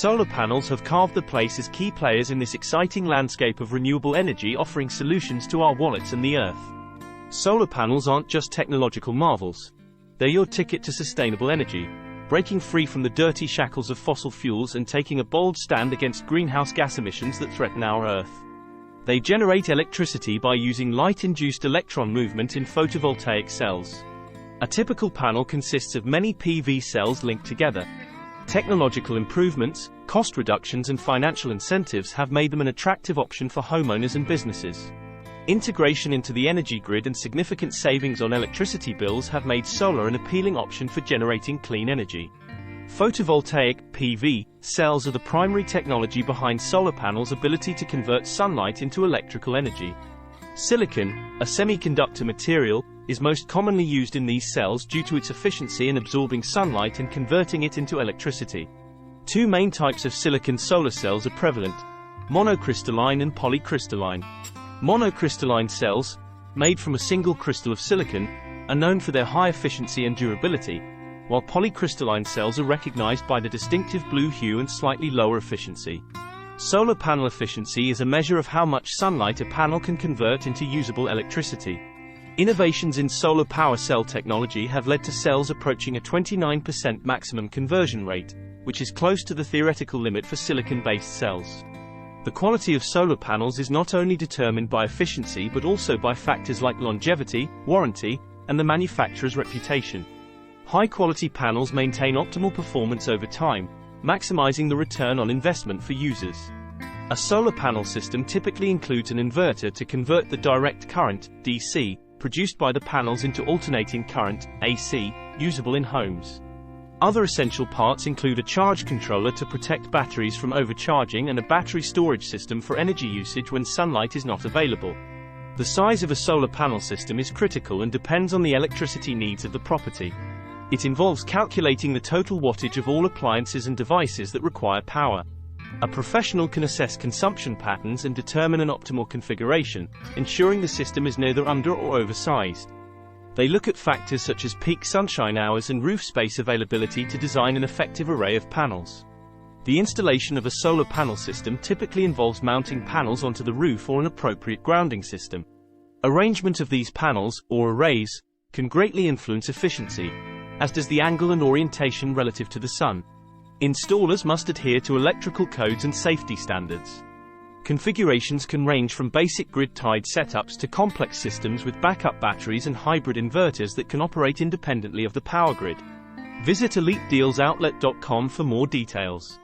Solar panels have carved their place as key players in this exciting landscape of renewable energy, offering solutions to our wallets and the Earth. Solar panels aren't just technological marvels. They're your ticket to sustainable energy, breaking free from the dirty shackles of fossil fuels and taking a bold stand against greenhouse gas emissions that threaten our Earth. They generate electricity by using light-induced electron movement in photovoltaic cells. A typical panel consists of many PV cells linked together. Technological improvements, cost reductions and financial incentives have made them an attractive option for homeowners and businesses. Integration into the energy grid and significant savings on electricity bills have made solar an appealing option for generating clean energy. Photovoltaic (PV) cells are the primary technology behind solar panels' ability to convert sunlight into electrical energy. Silicon, a semiconductor material, is most commonly used in these cells due to its efficiency in absorbing sunlight and converting it into electricity. Two main types of silicon solar cells are prevalent: monocrystalline and polycrystalline. Monocrystalline cells, made from a single crystal of silicon, are known for their high efficiency and durability, while polycrystalline cells are recognized by the distinctive blue hue and slightly lower efficiency. Solar panel efficiency is a measure of how much sunlight a panel can convert into usable electricity. Innovations in solar power cell technology have led to cells approaching a 29% maximum conversion rate, which is close to the theoretical limit for silicon-based cells. The quality of solar panels is not only determined by efficiency but also by factors like longevity, warranty, and the manufacturer's reputation. High-quality panels maintain optimal performance over time, maximizing the return on investment for users. A solar panel system typically includes an inverter to convert the direct current, DC, produced by the panels into alternating current, AC, usable in homes. Other essential parts include a charge controller to protect batteries from overcharging and a battery storage system for energy usage when sunlight is not available. The size of a solar panel system is critical and depends on the electricity needs of the property. It involves calculating the total wattage of all appliances and devices that require power. A professional can assess consumption patterns and determine an optimal configuration, ensuring the system is neither under or oversized. They look at factors such as peak sunshine hours and roof space availability to design an effective array of panels. The installation of a solar panel system typically involves mounting panels onto the roof or an appropriate grounding system. Arrangement of these panels, or arrays, can greatly influence efficiency, as does the angle and orientation relative to the sun. Installers must adhere to electrical codes and safety standards. Configurations can range from basic grid-tied setups to complex systems with backup batteries and hybrid inverters that can operate independently of the power grid. Visit EliteDealsOutlet.com for more details.